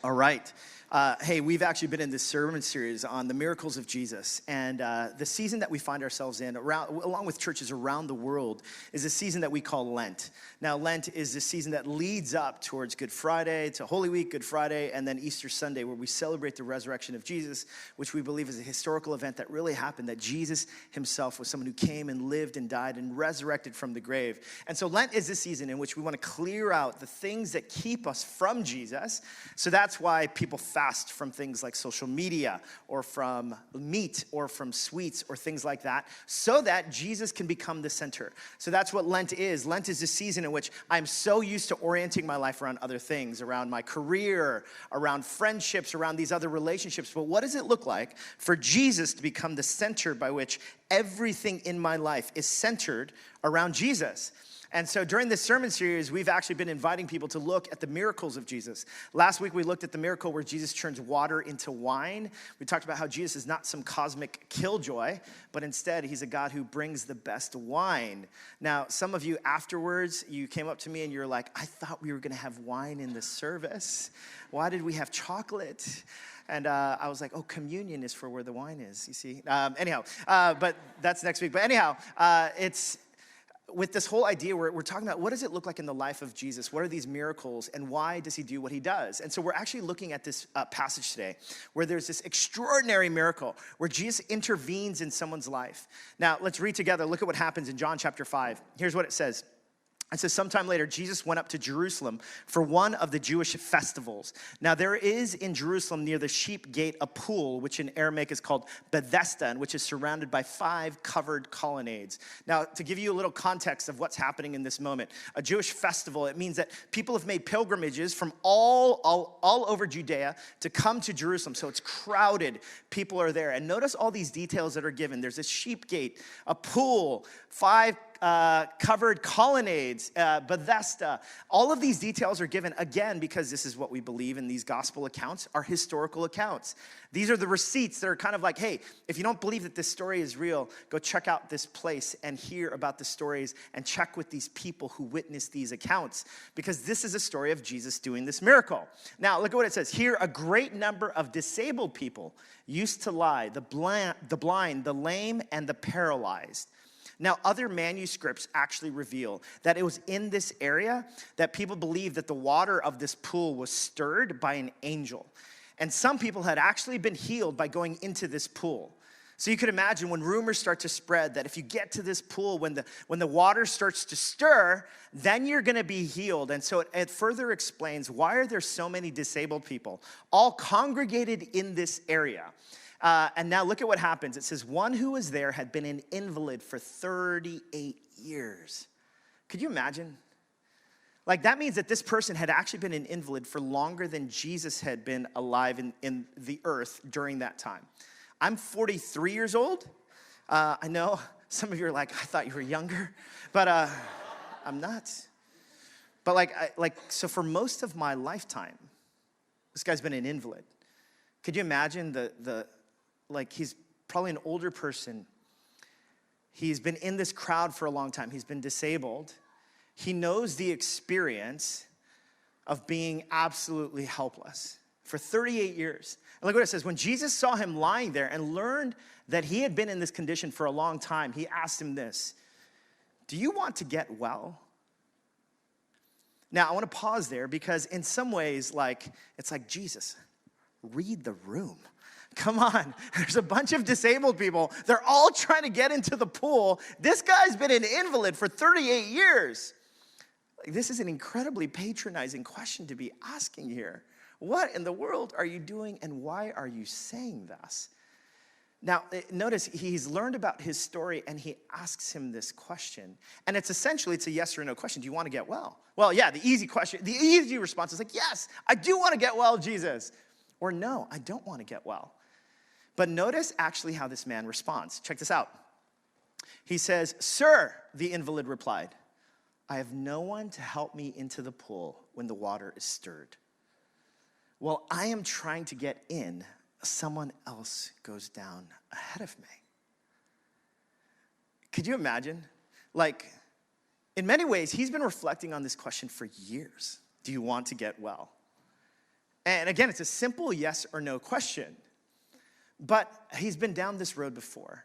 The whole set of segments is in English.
All right. Hey, we've actually been in this sermon series on the miracles of Jesus. And the season that we find ourselves in, along with churches around the world, is a season that we call Lent. Now, Lent is the season that leads up towards Good Friday, to Holy Week, Good Friday, and then Easter Sunday, where we celebrate the resurrection of Jesus, which we believe is a historical event that really happened, that Jesus himself was someone who came and lived and died and resurrected from the grave. And so Lent is this season in which we want to clear out the things that keep us from Jesus. So that's why people fast from things like social media or from meat or from sweets or things like that, so that Jesus can become the center. So that's what Lent is. Lent is a season in which I'm so used to orienting my life around other things, around my career, around friendships, around these other relationships. But what does it look like for Jesus to become the center by which everything in my life is centered around Jesus? And so during this sermon series, we've actually been inviting people to look at the miracles of Jesus. Last week, we looked at the miracle where Jesus turns water into wine. We talked about how Jesus is not some cosmic killjoy, but instead, he's a God who brings the best wine. Now, some of you afterwards, you came up to me and you're like, I thought we were going to have wine in the service. Why did we have chocolate? And I was like, oh, communion is for where the wine is, you see. But that's next week. But anyhow, it's with this whole idea, we're talking about what does it look like in the life of Jesus? What are these miracles, and why does he do what he does? And so we're actually looking at this passage today where there's this extraordinary miracle where Jesus intervenes in someone's life. Now, let's read together. Look at what happens in John chapter 5. Here's what it says. It says, sometime later, Jesus went up to Jerusalem for one of the Jewish festivals. Now, there is in Jerusalem near the sheep gate a pool, which in Aramaic is called Bethesda, and which is surrounded by 5 covered colonnades. Now, to give you a little context of what's happening in this moment, a Jewish festival, it means that people have made pilgrimages from all over Judea to come to Jerusalem. So it's crowded. People are there. And notice all these details that are given. There's a sheep gate, a pool, 5 covered colonnades, Bethesda. All of these details are given, again, because this is what we believe in these gospel accounts, are historical accounts. These are the receipts that are kind of like, hey, if you don't believe that this story is real, go check out this place and hear about the stories and check with these people who witnessed these accounts, because this is a story of Jesus doing this miracle. Now, look at what it says. Here, a great number of disabled people used to lie, the blind, the lame, and the paralyzed. Now, other manuscripts actually reveal that it was in this area that people believed that the water of this pool was stirred by an angel. And some people had actually been healed by going into this pool. So you could imagine when rumors start to spread that if you get to this pool, when the water starts to stir, then you're going to be healed. And so it further explains, why are there so many disabled people all congregated in this area? And now look at what happens. It says, one who was there had been an invalid for 38 years. Could you imagine? Like, that means that this person had actually been an invalid for longer than Jesus had been alive in the earth during that time. I'm 43 years old. I know some of you are like, I thought you were younger, but I'm not. But so for most of my lifetime, this guy's been an invalid. Could you imagine he's probably an older person. He's been in this crowd for a long time. He's been disabled. He knows the experience of being absolutely helpless for 38 years. And look what it says. When Jesus saw him lying there and learned that he had been in this condition for a long time, he asked him this, do you want to get well? Now, I want to pause there because in some ways, it's like, Jesus, read the room. Come on, there's a bunch of disabled people. They're all trying to get into the pool. This guy's been an invalid for 38 years. This is an incredibly patronizing question to be asking here. What in the world are you doing, and why are you saying this? Now, notice he's learned about his story, and he asks him this question. And it's a yes or no question. Do you want to get well? Well, yeah, the easy response is like, yes, I do want to get well, Jesus. Or no, I don't want to get well. But notice actually how this man responds. Check this out. He says, sir, the invalid replied, I have no one to help me into the pool when the water is stirred. While I am trying to get in, someone else goes down ahead of me. Could you imagine? In many ways, he's been reflecting on this question for years. Do you want to get well? And again, it's a simple yes or no question. But he's been down this road before.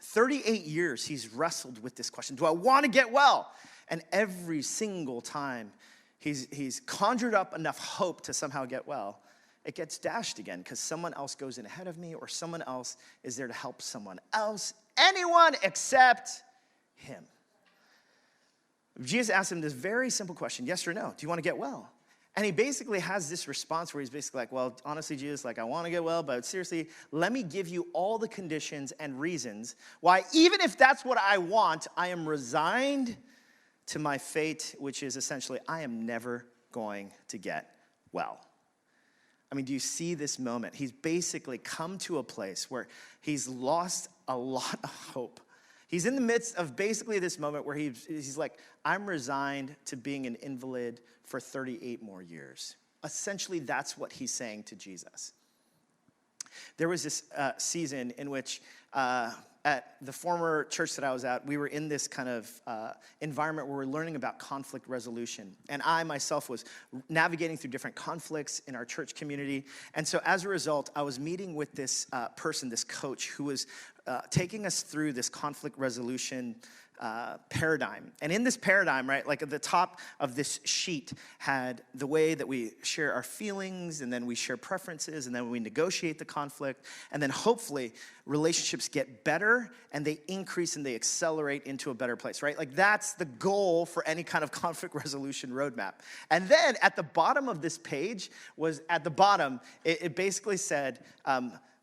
38 years he's wrestled with this question. Do I want to get well? And every single time he's conjured up enough hope to somehow get well, it gets dashed again because someone else goes in ahead of me or someone else is there to help someone else. Anyone except him. Jesus asked him this very simple question, yes or no, do you want to get well? And he basically has this response where he's basically like, well, honestly, Jesus, like I want to get well, but seriously, let me give you all the conditions and reasons why, even if that's what I want, I am resigned to my fate, which is essentially, I am never going to get well. I mean, do you see this moment? He's basically come to a place where he's lost a lot of hope. He's in the midst of basically this moment where he's like, I'm resigned to being an invalid for 38 more years. Essentially, that's what he's saying to Jesus. There was this season in which at the former church that I was at, we were in this kind of environment where we're learning about conflict resolution. And I myself was navigating through different conflicts in our church community. And so as a result, I was meeting with this person, this coach, who was taking us through this conflict resolution paradigm. And in this paradigm, right, like at the top of this sheet had the way that we share our feelings, and then we share preferences, and then we negotiate the conflict, and then hopefully relationships get better and they increase and they accelerate into a better place, right? Like that's the goal for any kind of conflict resolution roadmap. And then at the bottom of this page was, at the bottom, it basically said,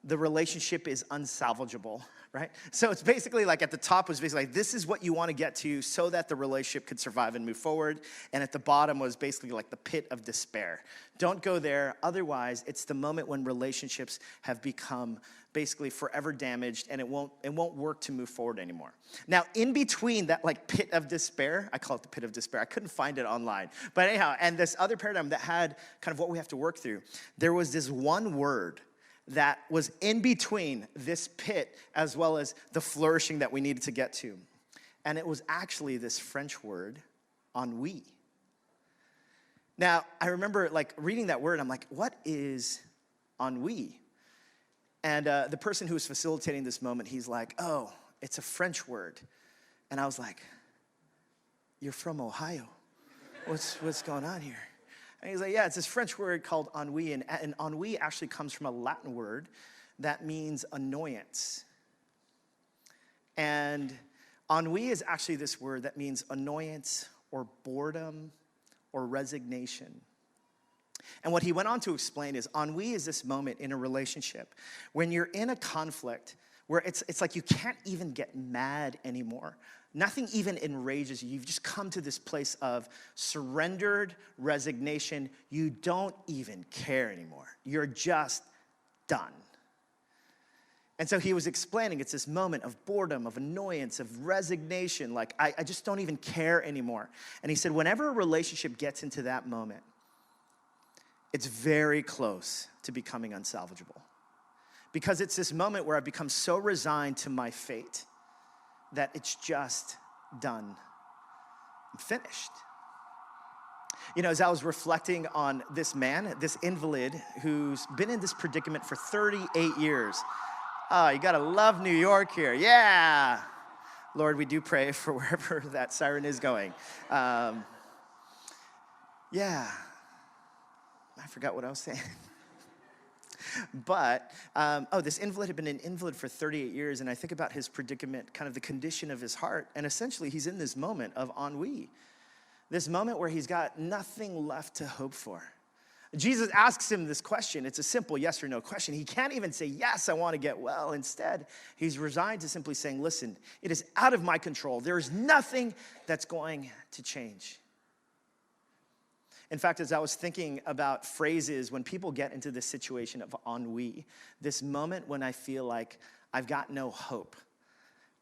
the relationship is unsalvageable, right? So it's basically like at the top was basically like, this is what you want to get to so that the relationship could survive and move forward. And at the bottom was basically like the pit of despair. Don't go there. Otherwise, it's the moment when relationships have become basically forever damaged and it won't work to move forward anymore. Now, in between that like pit of despair, I call it the pit of despair. I couldn't find it online. But anyhow, and this other paradigm that had kind of what we have to work through, there was this one word that was in between this pit as well as the flourishing that we needed to get to. And it was actually this French word, ennui. Now, I remember like reading that word, I'm like, what is ennui? And the person who was facilitating this moment, he's like, oh, it's a French word. And I was like, you're from Ohio. What's going on here? And he's like, yeah, it's this French word called ennui, and ennui actually comes from a Latin word that means annoyance. And ennui is actually this word that means annoyance or boredom or resignation. And what he went on to explain is ennui is this moment in a relationship when you're in a conflict where it's like you can't even get mad anymore. Nothing even enrages you. You've just come to this place of surrendered resignation. You don't even care anymore. You're just done. And so he was explaining it's this moment of boredom, of annoyance, of resignation. Like, I just don't even care anymore. And he said, whenever a relationship gets into that moment, it's very close to becoming unsalvageable. Because it's this moment where I become so resigned to my fate that it's just done. I'm finished. You know, as I was reflecting on this man, this invalid who's been in this predicament for 38 years. Oh, you gotta love New York here. Yeah. Lord, we do pray for wherever that siren is going. Yeah. I forgot what I was saying. But, this invalid had been an invalid for 38 years, and I think about his predicament, kind of the condition of his heart, and essentially he's in this moment of ennui, this moment where he's got nothing left to hope for. Jesus asks him this question. It's a simple yes or no question. He can't even say, yes, I want to get well. Instead, he's resigned to simply saying, listen, it is out of my control. There is nothing that's going to change. In fact, as I was thinking about phrases, when people get into this situation of ennui, this moment when I feel like I've got no hope,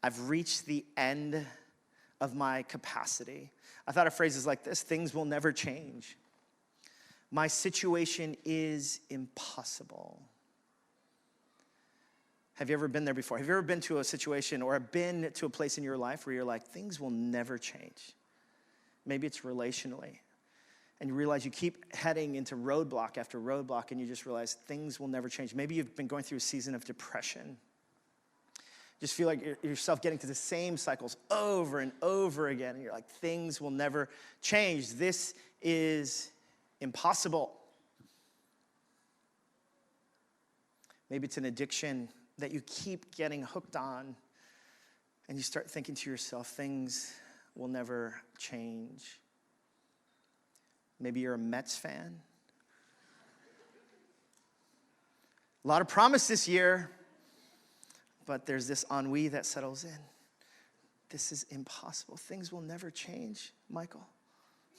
I've reached the end of my capacity. I thought of phrases like this: things will never change. My situation is impossible. Have you ever been there before? Have you ever been to a situation or been to a place in your life where you're like, things will never change? Maybe it's relationally. and you realize you keep heading into roadblock after roadblock, and you just realize things will never change. Maybe you've been going through a season of depression. Just feel like yourself getting to the same cycles over and over again, and you're like, things will never change. This is impossible. Maybe it's an addiction that you keep getting hooked on, and you start thinking to yourself, things will never change. Maybe you're a Mets fan. A lot of promise this year, but there's this ennui that settles in. This is impossible. Things will never change, Michael.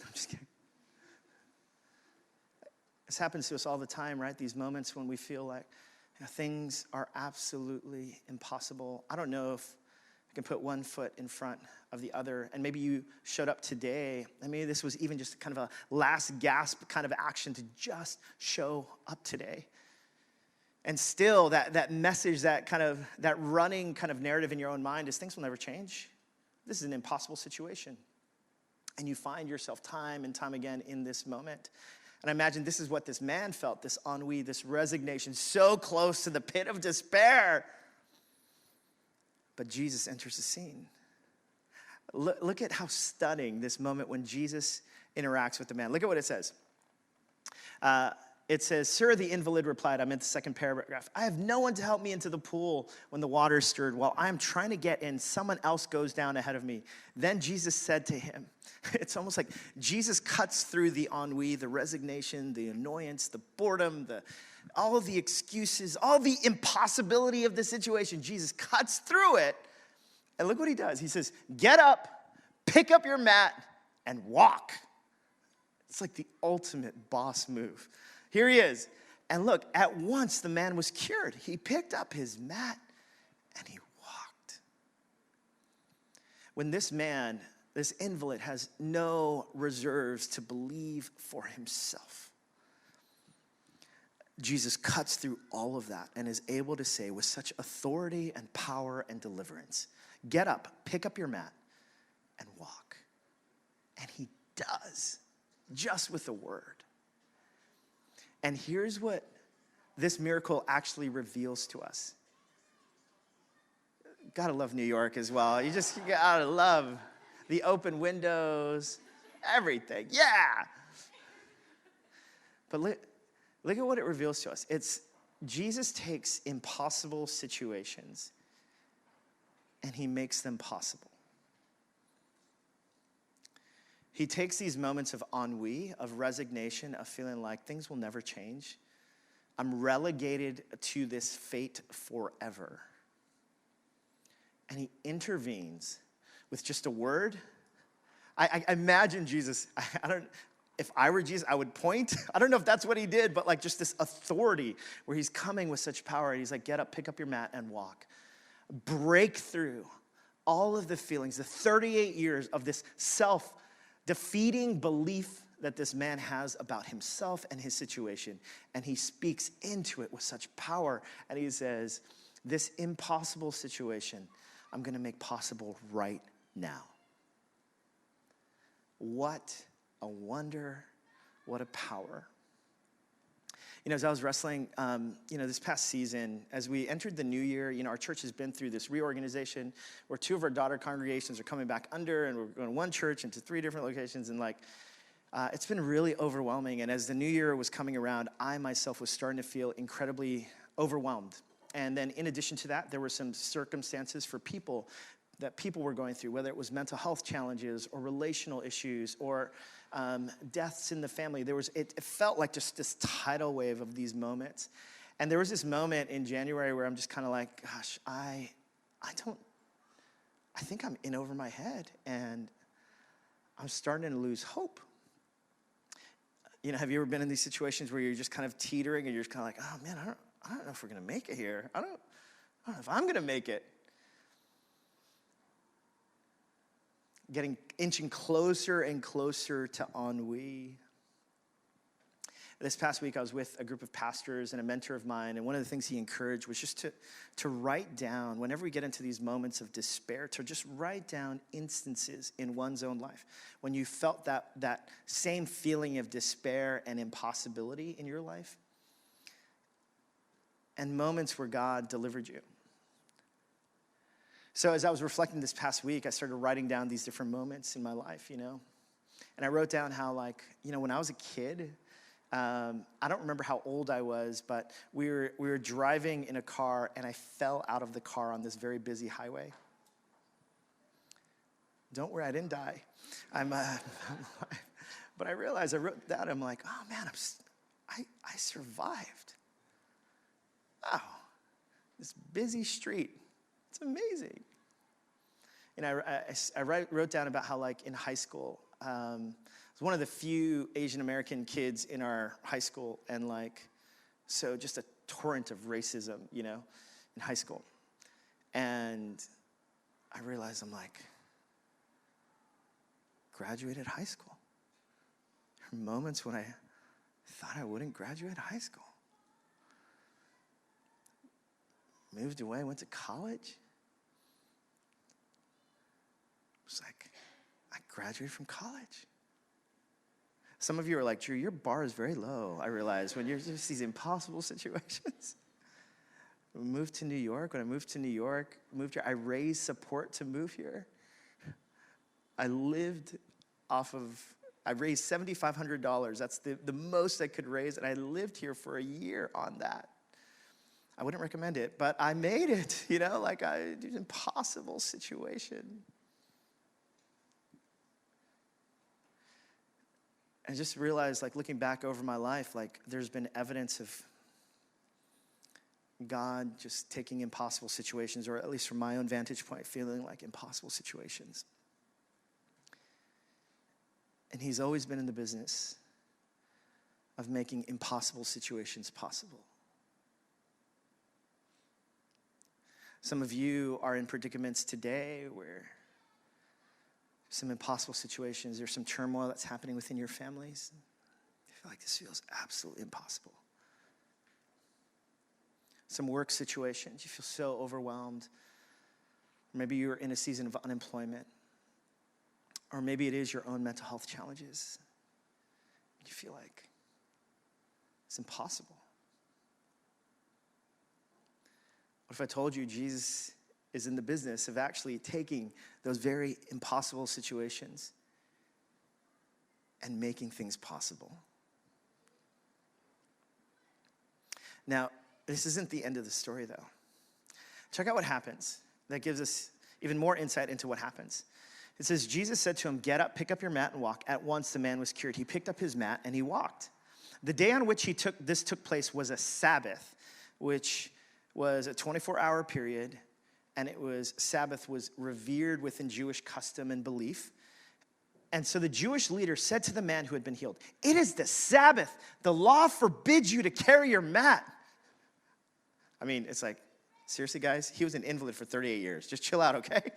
I'm just kidding. This happens to us all the time, right? These moments when we feel like things are absolutely impossible. I don't know if I can put one foot in front of the other. And maybe you showed up today, and maybe this was even just kind of a last gasp kind of action to just show up today. And still, that message, that running kind of narrative in your own mind is things will never change. This is an impossible situation. And you find yourself time and time again in this moment. And I imagine this is what this man felt, this ennui, this resignation, so close to the pit of despair. But Jesus enters the scene. Look at how stunning this moment when Jesus interacts with the man. Look at what it says. It says, "Sir," the invalid replied, I'm in the second paragraph, "I have no one to help me into the pool when the water is stirred. While I'm trying to get in, someone else goes down ahead of me." Then Jesus said to him, it's almost like Jesus cuts through the ennui, the resignation, the annoyance, the boredom, all of the excuses, all the impossibility of the situation. Jesus cuts through it, and look what he does. He says, "Get up, pick up your mat, and walk." It's like the ultimate boss move. Here he is. And look, at once the man was cured. He picked up his mat and he walked. When this man, this invalid, has no reserves to believe for himself, Jesus cuts through all of that and is able to say with such authority and power and deliverance, "Get up, pick up your mat, and walk." And he does, just with a word. And here's what this miracle actually reveals to us. Gotta love New York as well. You gotta love the open windows, everything. Yeah. But look at what it reveals to us. It's Jesus takes impossible situations and he makes them possible. He takes these moments of ennui, of resignation, of feeling like things will never change. I'm relegated to this fate forever. And he intervenes with just a word. I imagine Jesus, if I were Jesus, I would point. I don't know if that's what he did, but like just this authority where he's coming with such power. And he's like, "Get up, pick up your mat, and walk." Break through all of the feelings, the 38 years of this self-defeating belief that this man has about himself and his situation. And he speaks into it with such power. And he says, "This impossible situation, I'm going to make possible right now." What a wonder, what a power. As I was wrestling, this past season, as we entered the new year, our church has been through this reorganization where 2 of our daughter congregations are coming back under, and we're going to one church into 3 different locations, and it's been really overwhelming. And as the new year was coming around, I myself was starting to feel incredibly overwhelmed. And then in addition to that, there were some circumstances for people were going through, whether it was mental health challenges or relational issues or deaths in the family. It felt like just this tidal wave of these moments. And there was this moment in January where I'm just kind of like, gosh, I think I'm in over my head, and I'm starting to lose hope. Have you ever been in these situations where you're just kind of teetering and you're just kind of like, oh man, I don't know if we're going to make it here. I don't know if I'm going to make it. Inching closer and closer to ennui. This past week, I was with a group of pastors and a mentor of mine, and one of the things he encouraged was just to write down, whenever we get into these moments of despair, to just write down instances in one's own life when you felt that same feeling of despair and impossibility in your life, and moments where God delivered you. So as I was reflecting this past week, I started writing down these different moments in my life, and I wrote down how, when I was a kid, I don't remember how old I was, but we were driving in a car, and I fell out of the car on this very busy highway. Don't worry, I didn't die. I'm alive. But I realized, I wrote that, I'm like, oh man, I survived. Wow, this busy street. It's amazing. And I wrote down about how, in high school, I was one of the few Asian American kids in our high school, and so just a torrent of racism, in high school. And I realized graduated high school. There were moments when I thought I wouldn't graduate high school. Moved away, went to college. It was I graduated from college. Some of you are like, Drew, your bar is very low, I realize, when you're just these impossible situations. We moved to New York. When I moved to New York, moved here, I raised support to move here. I raised $7,500. That's the most I could raise, and I lived here for a year on that. I wouldn't recommend it, but I made it, it was an impossible situation. I just realized, looking back over my life, there's been evidence of God just taking impossible situations, or at least from my own vantage point, feeling like impossible situations. And he's always been in the business of making impossible situations possible. Some of you are in predicaments today where some impossible situations, there's some turmoil that's happening within your families. You feel like this feels absolutely impossible. Some work situations, you feel so overwhelmed. Maybe you're in a season of unemployment. Or maybe it is your own mental health challenges. You feel like it's impossible. What if I told you Jesus is in the business of actually taking those very impossible situations and making things possible? Now, this isn't the end of the story, though. Check out what happens. That gives us even more insight into what happens. It says, Jesus said to him, "Get up, pick up your mat, and walk." At once the man was cured. He picked up his mat, and he walked. The day on which this took place was a Sabbath, which was a 24-hour period, and Sabbath was revered within Jewish custom and belief. And so the Jewish leader said to the man who had been healed, "It is the Sabbath. The law forbids you to carry your mat." I mean, it's seriously, guys, he was an invalid for 38 years. Just chill out, okay?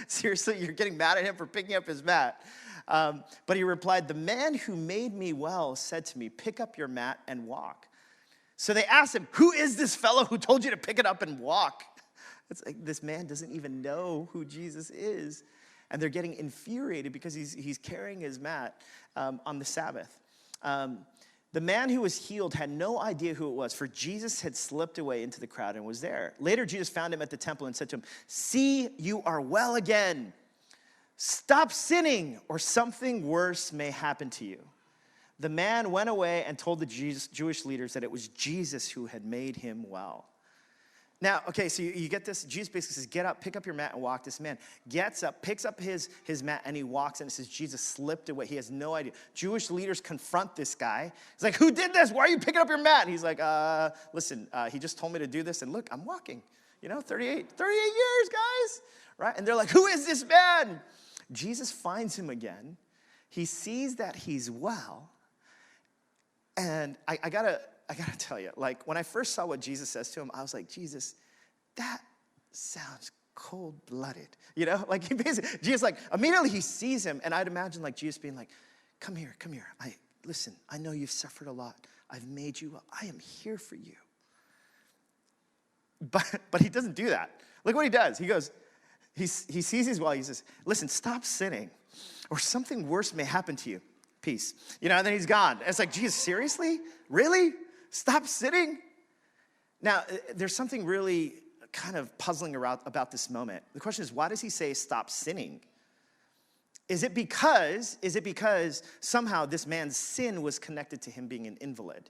Seriously, you're getting mad at him for picking up his mat. But he replied, "The man who made me well said to me, 'Pick up your mat and walk.'" So they asked him, "Who is this fellow who told you to pick it up and walk?" It's this man doesn't even know who Jesus is. And they're getting infuriated because he's carrying his mat on the Sabbath. The man who was healed had no idea who it was, for Jesus had slipped away into the crowd and was there. Later, Jesus found him at the temple and said to him, "See, you are well again. Stop sinning, or something worse may happen to you." The man went away and told the Jewish leaders that it was Jesus who had made him well. Now, okay, so you get this. Jesus basically says, "Get up, pick up your mat, and walk." This man gets up, picks up his mat, and he walks, and it says Jesus slipped away. He has no idea. Jewish leaders confront this guy. He's like, "Who did this? Why are you picking up your mat?" And he's like, listen, he just told me to do this, and look, I'm walking. 38 years, guys, right? And they're like, "Who is this man?" Jesus finds him again. He sees that he's well, and I gotta tell you, when I first saw what Jesus says to him, I was like, Jesus, that sounds cold-blooded. He basically, Jesus, immediately he sees him, and I'd imagine Jesus being like, come here. Listen, I know you've suffered a lot. I've made you well. I am here for you. But he doesn't do that. Look what he does. He goes, he sees he's well. He says, listen, stop sinning, or something worse may happen to you. Peace. And then he's gone. It's like, Jesus, seriously? Really? Stop sinning? Now, there's something really kind of puzzling about this moment. The question is, why does he say stop sinning? Is it because somehow this man's sin was connected to him being an invalid?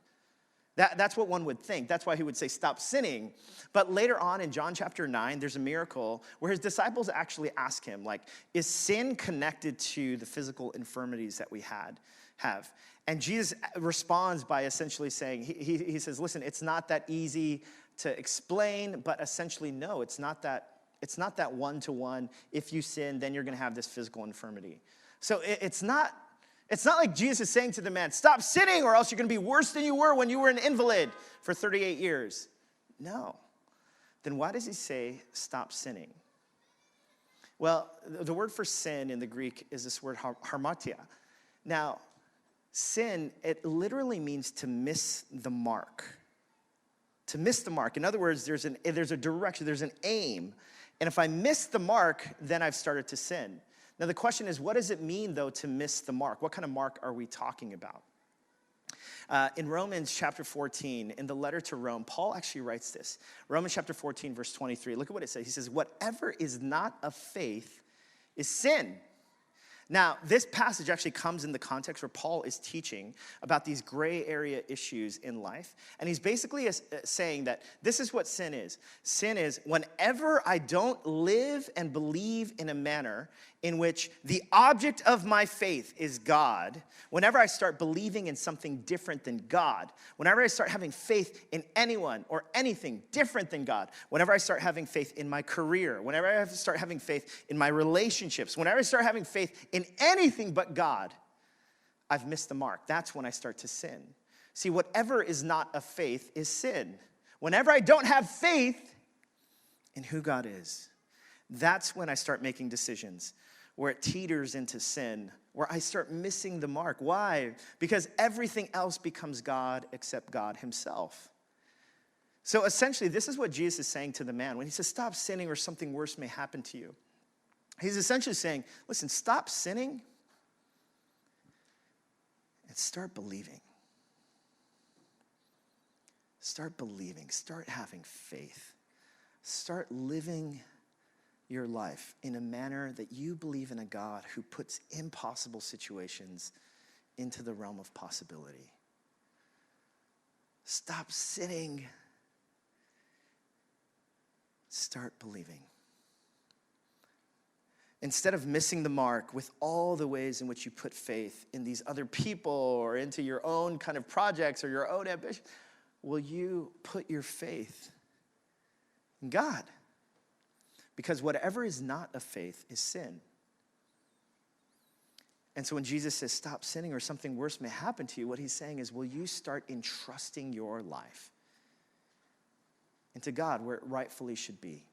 That's what one would think. That's why he would say stop sinning. But later on in John chapter 9, there's a miracle where his disciples actually ask him, like, is sin connected to the physical infirmities that we have? And Jesus responds by essentially saying, he says, listen, it's not that easy to explain, but essentially, no, it's not that one-to-one. If you sin, then you're going to have this physical infirmity. So it's not like Jesus is saying to the man, stop sinning or else you're going to be worse than you were when you were an invalid for 38 years. No. Then why does he say stop sinning? Well, the word for sin in the Greek is this word harmatia. Now, sin, it literally means to miss the mark. To miss the mark. In other words, there's a direction, there's an aim. And if I miss the mark, then I've started to sin. Now, the question is, what does it mean, though, to miss the mark? What kind of mark are we talking about? In Romans chapter 14, in the letter to Rome, Paul actually writes this. Romans chapter 14, verse 23. Look at what it says. He says, whatever is not of faith is sin. Now, this passage actually comes in the context where Paul is teaching about these gray area issues in life. And he's basically saying that this is what sin is. Sin is whenever I don't live and believe in a manner in which the object of my faith is God, whenever I start believing in something different than God, whenever I start having faith in anyone or anything different than God, whenever I start having faith in my career, whenever I start having faith in my relationships, whenever I start having faith in anything but God, I've missed the mark. That's when I start to sin. See, whatever is not of faith is sin. Whenever I don't have faith in who God is, that's when I start making decisions where it teeters into sin, where I start missing the mark. Why? Because everything else becomes God except God himself. So essentially, this is what Jesus is saying to the man. When he says, stop sinning or something worse may happen to you. He's essentially saying, listen, stop sinning and start believing. Start believing. Start having faith. Start living your life in a manner that you believe in a God who puts impossible situations into the realm of possibility. Stop sinning. Start believing. Instead of missing the mark with all the ways in which you put faith in these other people or into your own kind of projects or your own ambition, will you put your faith in God? Because whatever is not of faith is sin. And so when Jesus says, stop sinning or something worse may happen to you, what he's saying is, will you start entrusting your life into God where it rightfully should be?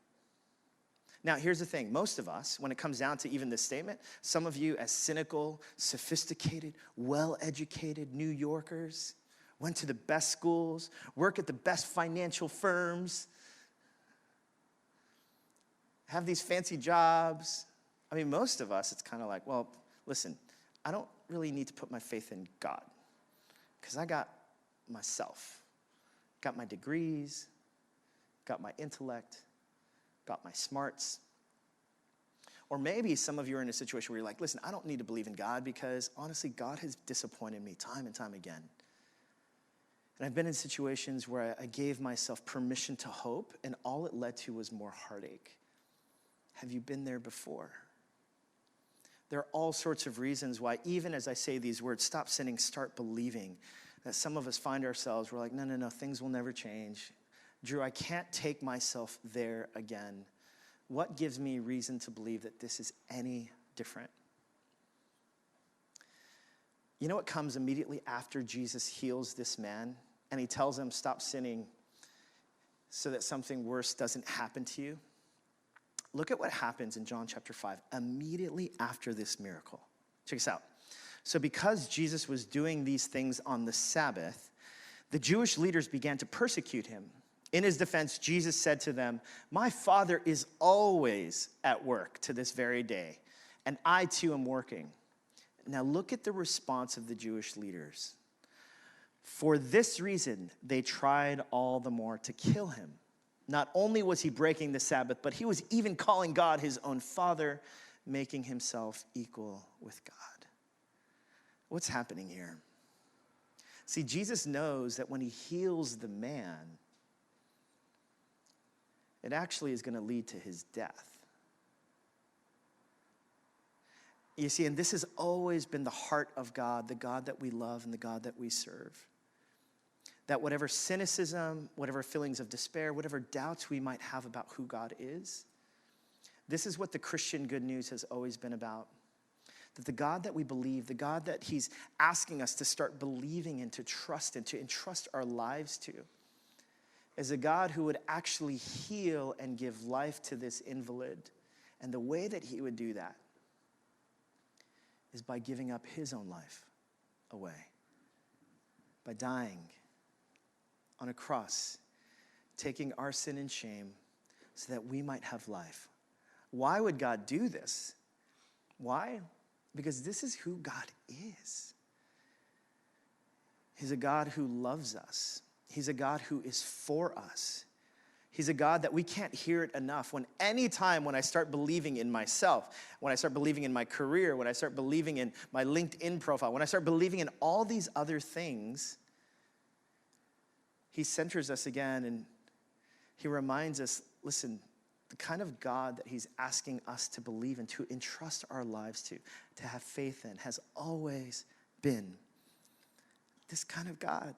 Now, here's the thing. Most of us, when it comes down to even this statement, some of you as cynical, sophisticated, well-educated New Yorkers, went to the best schools, work at the best financial firms, have these fancy jobs. I mean, most of us, it's kind of like, well, listen, I don't really need to put my faith in God because I got myself, got my degrees, got my intellect, got my smarts. Or maybe some of you are in a situation where you're like, listen, I don't need to believe in God because honestly, God has disappointed me time and time again. And I've been in situations where I gave myself permission to hope and all it led to was more heartache. Have you been there before? There are all sorts of reasons why, even as I say these words, stop sinning, start believing, that some of us find ourselves, we're like, no, things will never change. Drew, I can't take myself there again. What gives me reason to believe that this is any different? You know what comes immediately after Jesus heals this man and he tells him, stop sinning so that something worse doesn't happen to you? Look at what happens in John chapter 5 immediately after this miracle. Check this out. So because Jesus was doing these things on the Sabbath, the Jewish leaders began to persecute him. In his defense, Jesus said to them, "My Father is always at work to this very day, and I too am working." Now look at the response of the Jewish leaders. For this reason, they tried all the more to kill him. Not only was he breaking the Sabbath, but he was even calling God his own Father, making himself equal with God. What's happening here? See, Jesus knows that when he heals the man, it actually is going to lead to his death. You see, and this has always been the heart of God, the God that we love and the God that we serve. That whatever cynicism, whatever feelings of despair, whatever doubts we might have about who God is, this is what the Christian good news has always been about. That the God that we believe, the God that he's asking us to start believing in, to trust in, to entrust our lives to, is a God who would actually heal and give life to this invalid. And the way that he would do that is by giving up his own life away, by dying on a cross, taking our sin and shame so that we might have life. Why would God do this? Why? Because this is who God is. He's a God who loves us. He's a God who is for us. He's a God that we can't hear it enough. When I start believing in myself, when I start believing in my career, when I start believing in my LinkedIn profile, when I start believing in all these other things, he centers us again and he reminds us, listen, the kind of God that he's asking us to believe in, to entrust our lives to have faith in, has always been this kind of God.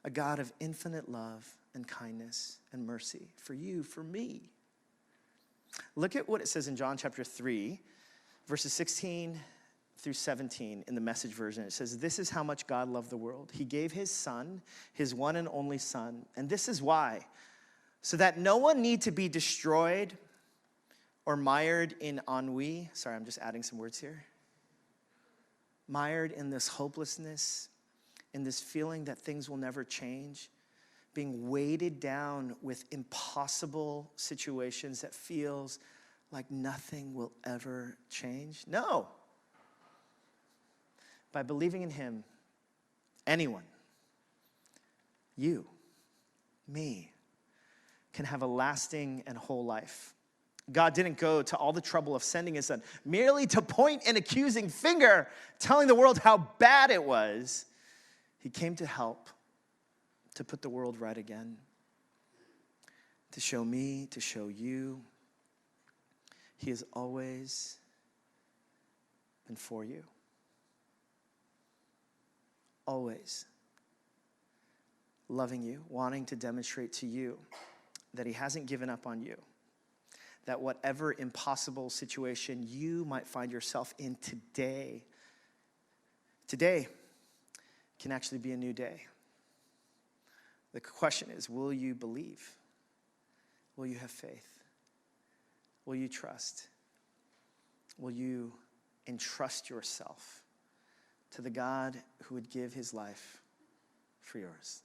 A God of infinite love and kindness and mercy for you, for me. Look at what it says in John chapter 3, verses 16 through 17 in the Message version. It says, "This is how much God loved the world. He gave his son, his one and only son. And this is why, so that no one need to be destroyed or mired in ennui." Sorry, I'm just adding some words here. Mired in this hopelessness, in this feeling that things will never change, being weighted down with impossible situations that feels like nothing will ever change. No. By believing in him, anyone, you, me, can have a lasting and whole life. God didn't go to all the trouble of sending his son merely to point an accusing finger, telling the world how bad it was. He came to help, to put the world right again, to show me, to show you. He has always been for you. Always loving you, wanting to demonstrate to you that he hasn't given up on you. That whatever impossible situation you might find yourself in today can actually be a new day. The question is, will you believe? Will you have faith? Will you trust? Will you entrust yourself to the God who would give his life for yours?